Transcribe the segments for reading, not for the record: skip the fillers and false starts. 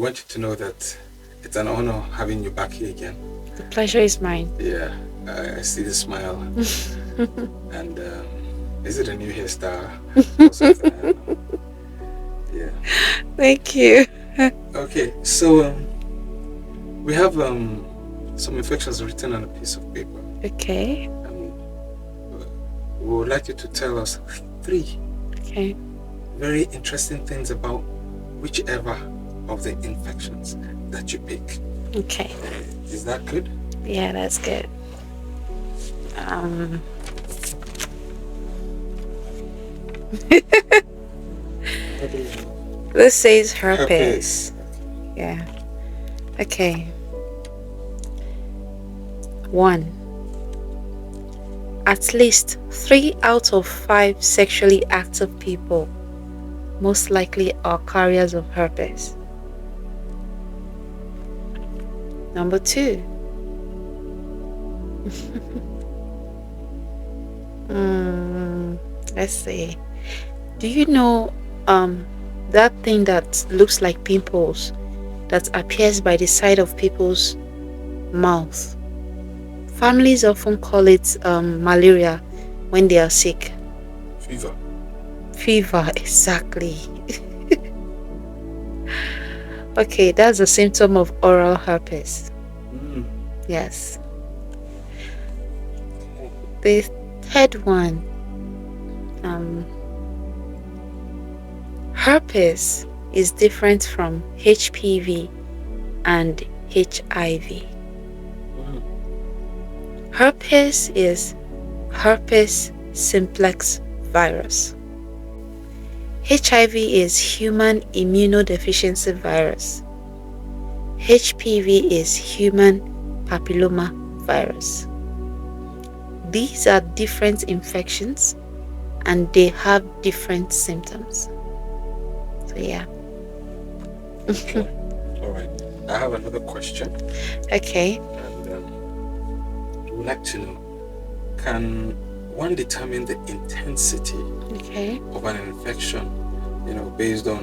want you to know that it's an honor having you back here again. The pleasure is mine. Yeah, I see the smile. And is it a new hairstyle? Yeah. Thank you. Okay, so we have some infections written on a piece of paper. Okay. We would like you to tell us 3 very interesting things about whichever of the infections that you pick. Okay. Is that good? Yeah, that's good. This says herpes. Yeah. Okay. 1. At least 3 out of 5 sexually active people most likely are carriers of herpes. Number 2. Let's see. Do you know that thing that looks like pimples that appears by the side of people's mouth? Families often call it malaria when they are sick. Fever, exactly. Okay, that's a symptom of oral herpes. Yes. The third one, herpes is different from HPV and HIV. Herpes is herpes simplex virus. HIV is human immunodeficiency virus. HPV is human papilloma virus. These are different infections and they have different symptoms. So yeah. Okay. All right. I have another question. Okay. And I would like to know, can one determine the intensity of an infection, based on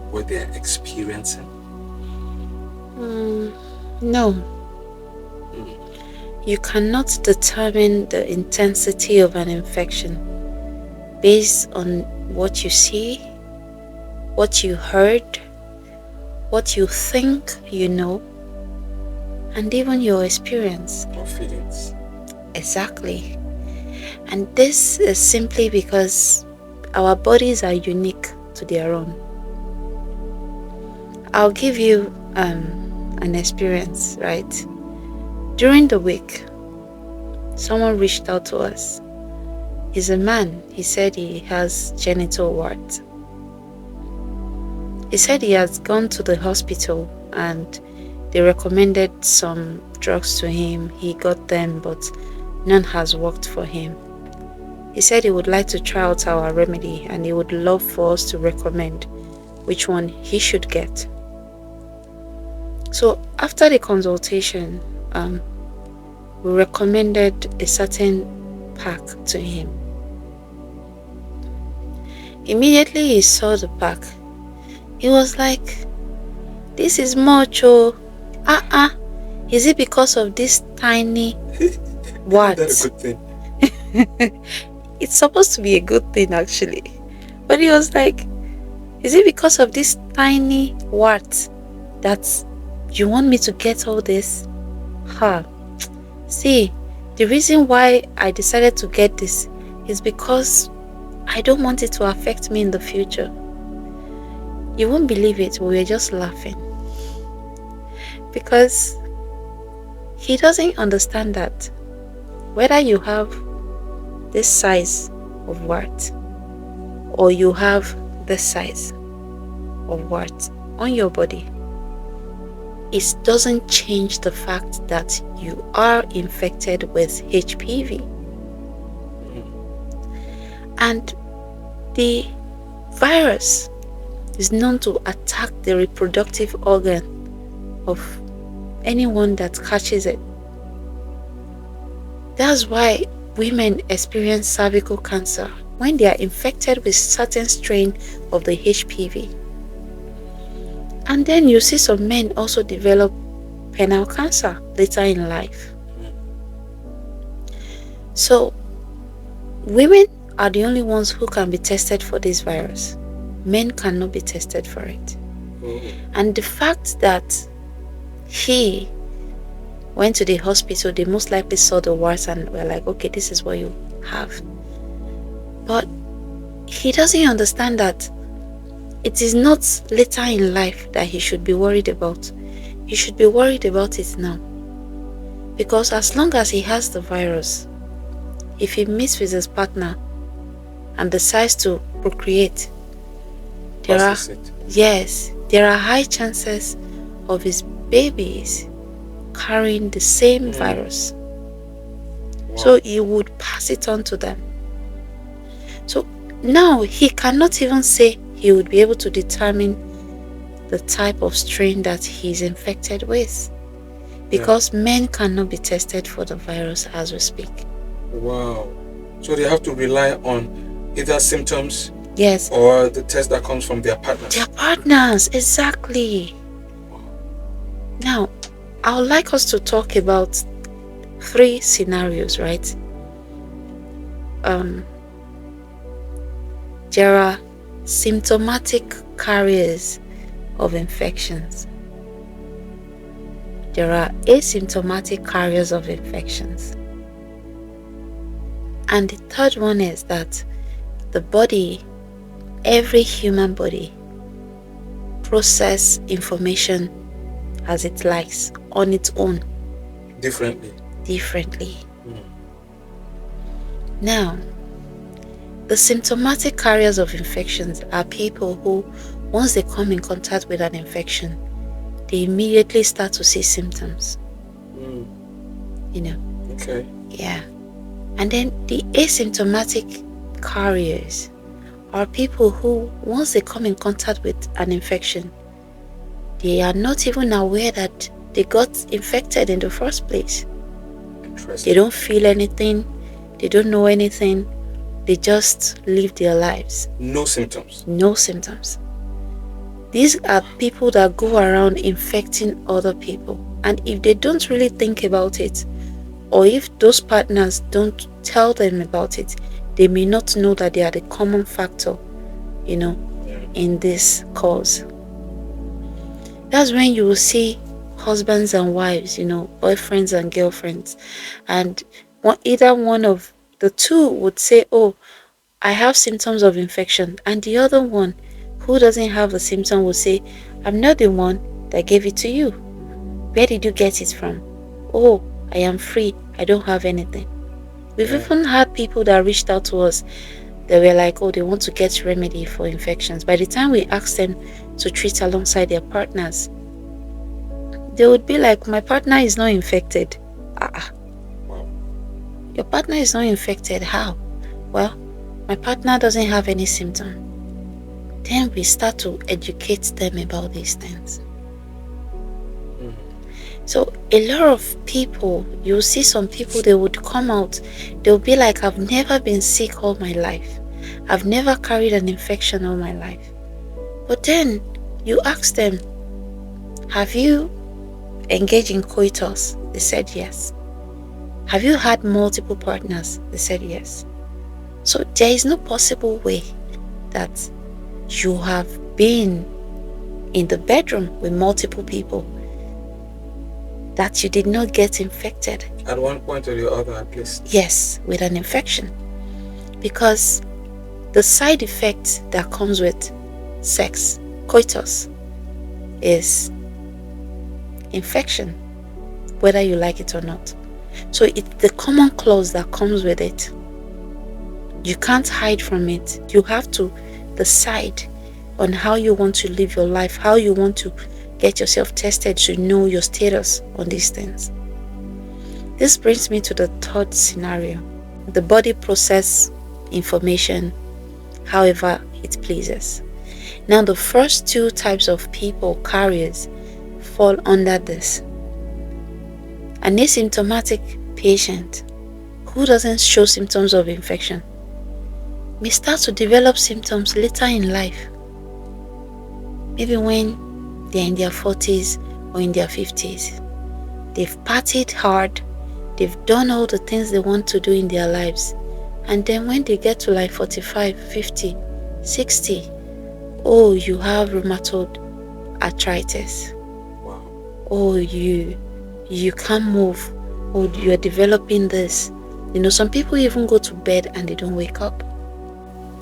what they are experiencing? No. You cannot determine the intensity of an infection based on what you see, what you heard, what you think you know, and even your experience. Or feelings. Exactly. And this is simply because our bodies are unique to their own. I'll give you an experience, right? During the week, someone reached out to us. He's a man. He said he has genital warts. He said he has gone to the hospital and they recommended some drugs to him. He got them, but none has worked for him. He said he would like to try out our remedy and he would love for us to recommend which one he should get. So after the consultation, we recommended a certain pack to him. Immediately he saw the pack. He was like, "This is much, oh. Is it because of this tiny what?" That's a good thing. It's supposed to be a good thing actually. But he was like, "Is it because of this tiny what that you want me to get all this?" See, the reason why I decided to get this is because I don't want it to affect me in the future. You won't believe it, we were just laughing. Because he doesn't understand that whether you have this size of wart or you have this size of wart on your body, it doesn't change the fact that you are infected with HPV. And the virus is known to attack the reproductive organ of anyone that catches it. That's why women experience cervical cancer when they are infected with certain strain of the HPV. And then you see some men also develop penile cancer later in life. So women are the only ones who can be tested for this virus. Men cannot be tested for it. And the fact that he went to the hospital, they most likely saw the worst and were like, okay, this is what you have. But he doesn't understand that it is not later in life that he should be worried about. He should be worried about it now. Because as long as he has the virus, if he meets with his partner and decides to procreate, there are high chances of his babies carrying the same virus. Wow. So he would pass it on to them. So now he cannot even say he would be able to determine the type of strain that he's infected with, because men cannot be tested for the virus as we speak. Wow. So they have to rely on either symptoms, yes, or the test that comes from their partners. Their partners, exactly. Wow. Now, I would like us to talk about 3 scenarios, right? There are symptomatic carriers of infections. There are asymptomatic carriers of infections. And the third one is that the body, every human body, process information as it likes on its own. Differently. Now, the symptomatic carriers of infections are people who, once they come in contact with an infection, they immediately start to see symptoms. You know? Okay. Yeah. And then the asymptomatic carriers are people who, once they come in contact with an infection, they are not even aware that they got infected in the first place. They don't feel anything. They don't know anything. They just live their lives. No symptoms. No symptoms. These are people that go around infecting other people. And if they don't really think about it, or if those partners don't tell them about it, they may not know that they are the common factor, in this cause. That's when you will see husbands and wives, boyfriends and girlfriends, and either one of the two would say, oh, I have symptoms of infection, and the other one who doesn't have the symptom will say, I'm not the one that gave it to you. Where did you get it from? Oh, I am free. I don't have anything. We've even had people that reached out to us. They were like, oh, they want to get remedy for infections. By the time we asked them to treat alongside their partners, they would be like, my partner is not infected. Your partner is not infected. How? Well, my partner doesn't have any symptom. Then we start to educate them about these things. So a lot of people, you'll see some people, they would come out, they'll be like, I've never been sick all my life. I've never carried an infection all my life. But then you ask them, have you engaged in coitus? They said yes. Have you had multiple partners? They said yes. So there is no possible way that you have been in the bedroom with multiple people that you did not get infected. At one point or the other, at least. Yes, with an infection. Because the side effect that comes with sex, coitus, is infection, whether you like it or not. So it's the common clause that comes with it. You can't hide from it. You have to decide on how you want to live your life, how you want to get yourself tested to know your status on these things. This brings me to the third scenario. The body processes information however it pleases. Now, the first 2 types of people, carriers, fall under this. An asymptomatic patient who doesn't show symptoms of infection may start to develop symptoms later in life. Maybe when they're in their 40s or in their 50s. They've partied hard, they've done all the things they want to do in their lives. And then when they get to like 45, 50, 60, oh, you have rheumatoid arthritis. Wow. Oh, you can't move. Oh, you're developing this. Some people even go to bed and they don't wake up.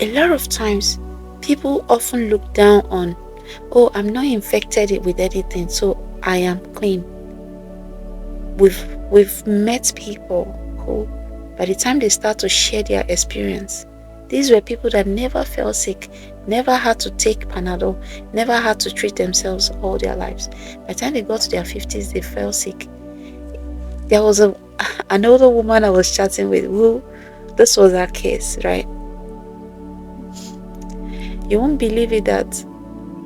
A lot of times, people often look down on, oh, I'm not infected with anything, so I am clean. We've met people who, by the time they start to share their experience, these were people that never fell sick, never had to take Panadol, never had to treat themselves all their lives. By the time they got to their 50s, they fell sick. There was an older woman I was chatting with who, this was her case, right? You won't believe it that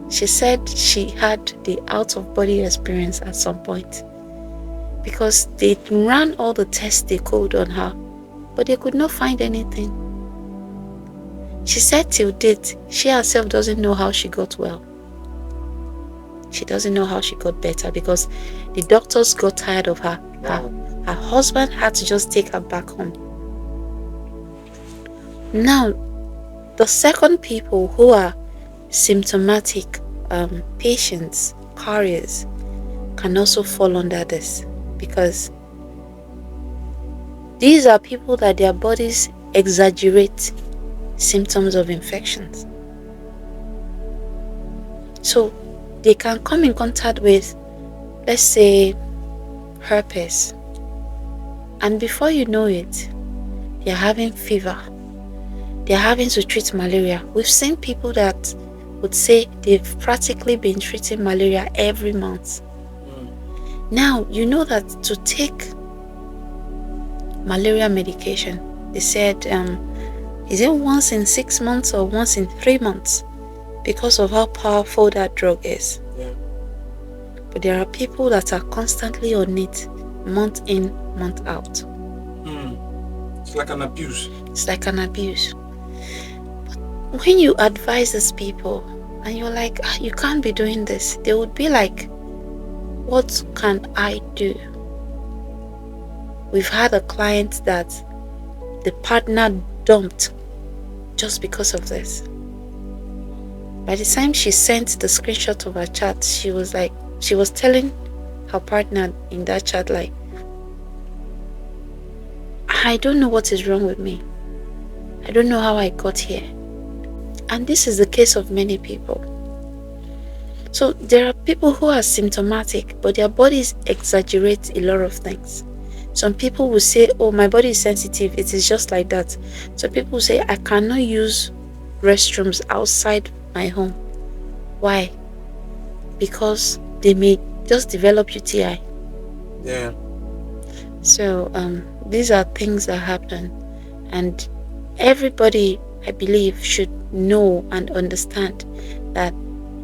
she said she had the out-of-body experience at some point because they ran all the tests they could on her, but they could not find anything. She said till date, she herself doesn't know how she got well. She doesn't know how she got better because the doctors got tired of her. Her husband had to just take her back home. Now, the second people who are symptomatic patients, carriers, can also fall under this because these are people that their bodies exaggerate symptoms of infections. So they can come in contact with, let's say, herpes, and before you know it, they're having fever. They're having to treat malaria. We've seen people that would say they've practically been treating malaria every month. Now, you know that to take malaria medication, they said, is it once in 6 months or once in 3 months? Because of how powerful that drug is. Yeah. But there are people that are constantly on it, month in, month out. It's like an abuse. It's like an abuse. But when you advise these people and you're like, you can't be doing this, they would be like, what can I do? We've had a client that the partner dumped just because of this. By the time she sent the screenshot of her chat, she was telling her partner in that chat, like, I don't know what is wrong with me. I don't know how I got here. And this is the case of many people. So there are people who are symptomatic, but their bodies exaggerate a lot of things. Some people will say, oh, my body is sensitive, it is just like that. Some people will say, I cannot use restrooms outside my home. Why? Because they may just develop UTI. Yeah. So these are things that happen, and everybody, I believe, should know and understand that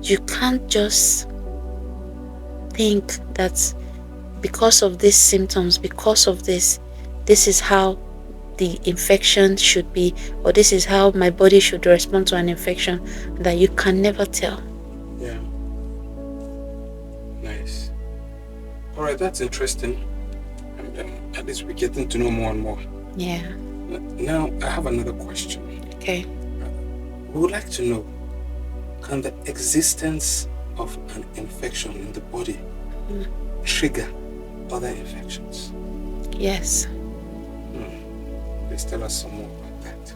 you can't just think that because of these symptoms, because of this is how the infection should be, or this is how my body should respond to an infection, that you can never tell. Yeah. Nice. All right, that's interesting. At least we're getting to know more and more. Yeah. Now, I have another question. Okay. We would like to know, can the existence of an infection in the body trigger other infections? Yes. Please tell us some more about that.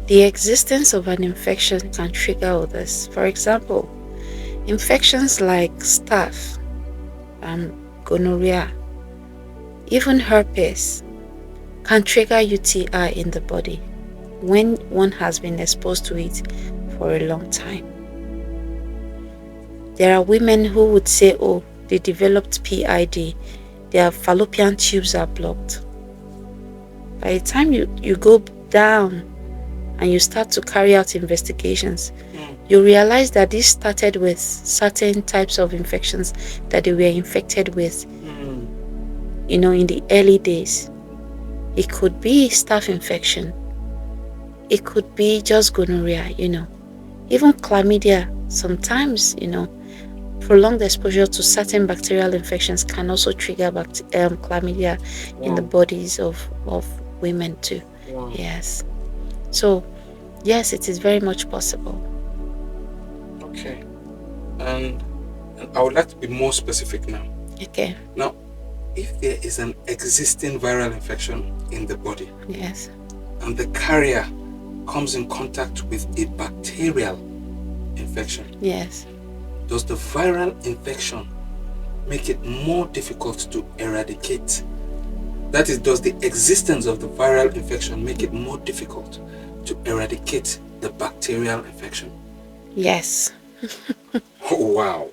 The existence of an infection can trigger others. For example, infections like staph, gonorrhea, even herpes can trigger UTI in the body when one has been exposed to it for a long time. There are women who would say, oh, they developed PID, their fallopian tubes are blocked. By the time you go down and you start to carry out investigations, you realize that this started with certain types of infections that they were infected with, in the early days. It could be staph infection. It could be just gonorrhea, Even chlamydia sometimes, prolonged exposure to certain bacterial infections can also trigger chlamydia in the bodies of women too. Yes. So, yes, it is very much possible. Okay. And I would like to be more specific now. Okay. Now, if there is an existing viral infection in the body, yes, and the carrier comes in contact with a bacterial infection, yes, does the viral infection make it more difficult to eradicate? That is, does the existence of the viral infection make it more difficult to eradicate the bacterial infection? Yes. Oh, wow.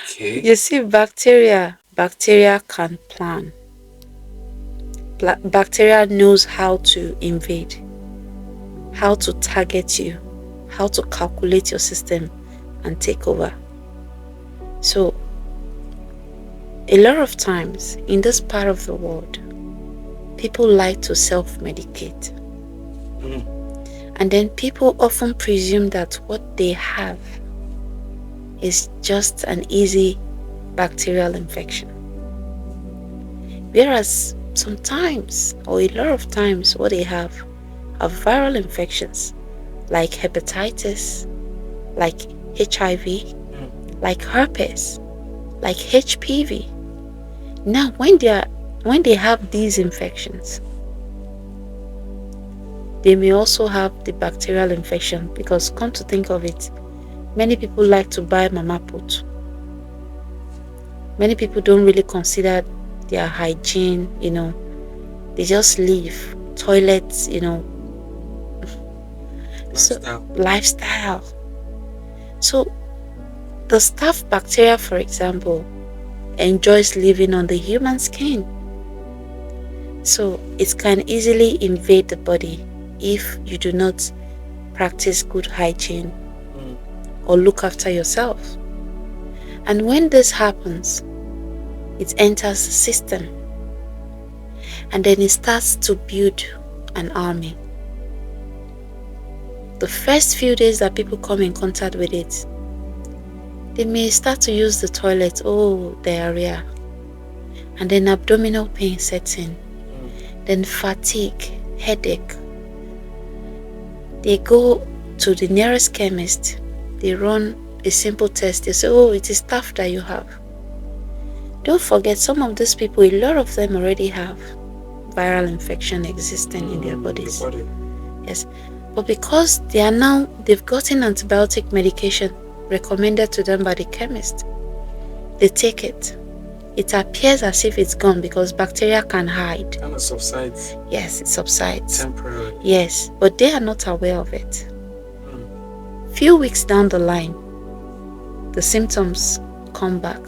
Okay. You see, bacteria can plan. Bacteria knows how to invade, how to target you, how to calculate your system and take over. So, a lot of times in this part of the world, people like to self-medicate. And then people often presume that what they have is just an easy bacterial infection. Whereas sometimes, or a lot of times, what they have are viral infections like hepatitis, like HIV, like herpes, like HPV. Now, when they have these infections, they may also have the bacterial infection, because come to think of it, many people like to buy mama put. Many people don't really consider their hygiene, they just leave toilets, lifestyle. So the staph bacteria, for example, enjoys living on the human skin. So it can easily invade the body if you do not practice good hygiene or look after yourself. And when this happens, it enters the system, and then it starts to build an army. The first few days that people come in contact with it, they may start to use the toilet, diarrhea, and then abdominal pain sets in, then fatigue, headache. They go to the nearest chemist, they run a simple test, they say, it is staph that you have. Don't forget, some of these people, a lot of them already have viral infection existing in their bodies. Yes, but because they've gotten antibiotic medication recommended to them by the chemist, they take it. It appears as if it's gone because bacteria can hide. Kind of subsides. Yes, it subsides. Temporarily. Yes, but they are not aware of it. Few weeks down the line, the symptoms come back.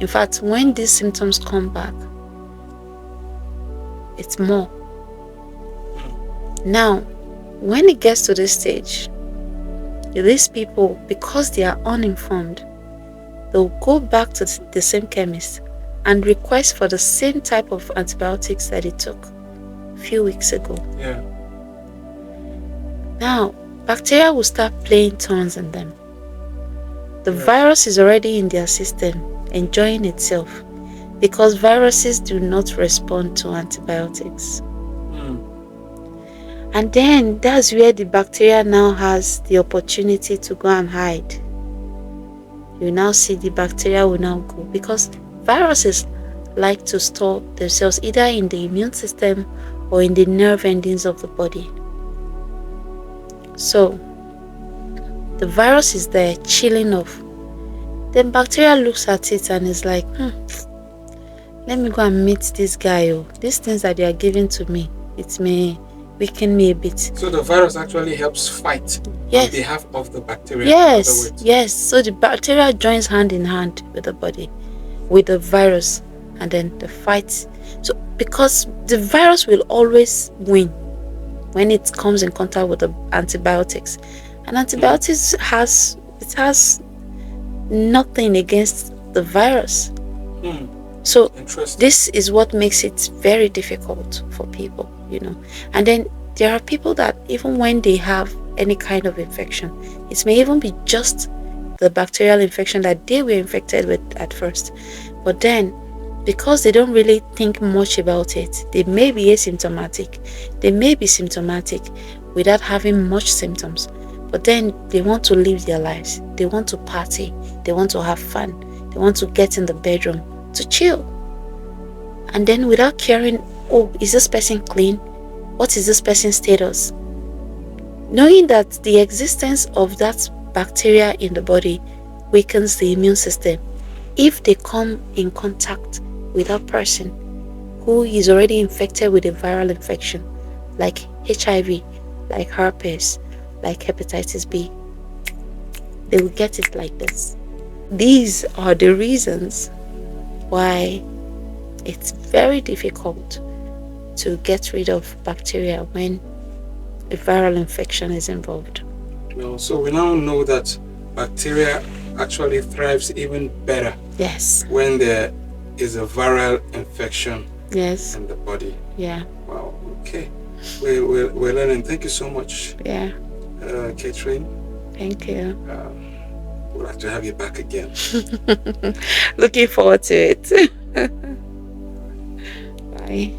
In fact, when these symptoms come back, it's more. Now, when it gets to this stage, these people, because they are uninformed, they'll go back to the same chemist and request for the same type of antibiotics that they took a few weeks ago. Yeah. Now, bacteria will start playing turns in them. The virus is already in their system, enjoying itself, because viruses do not respond to antibiotics. And then that's where the bacteria now has the opportunity to go and hide. You now see the bacteria will now go, because viruses like to store themselves either in the immune system or in the nerve endings of the body. So the virus is there chilling off. Then bacteria looks at it and is like, let me go and meet this guy. These things that they are giving to me, it may weaken me a bit. So the virus actually helps fight on behalf of the bacteria. Yes. So the bacteria joins hand in hand with the body, with the virus, and then the fight. So because the virus will always win when it comes in contact with the antibiotics, and antibiotics has nothing against the virus. So this is what makes it very difficult for people, And then there are people that even when they have any kind of infection. It may even be just the bacterial infection that they were infected with at first. But then, because they don't really think much about it, they may be asymptomatic, they may be symptomatic without having much symptoms. But then they want to live their lives. They want to party. They want to have fun. They want to get in the bedroom to chill. And then without caring, oh, is this person clean? What is this person's status? Knowing that the existence of that bacteria in the body weakens the immune system. If they come in contact with a person who is already infected with a viral infection, like HIV, like herpes, like hepatitis B, they will get it like this. These are the reasons why it's very difficult to get rid of bacteria when a viral infection is involved. No, so we now know that bacteria actually thrives even better. Yes. When there is a viral infection. Yes. In the body. Yeah. Wow. Okay. We're learning. Thank you so much. Yeah. Catherine. Thank you. We'll have to have you back again. Looking forward to it. Bye.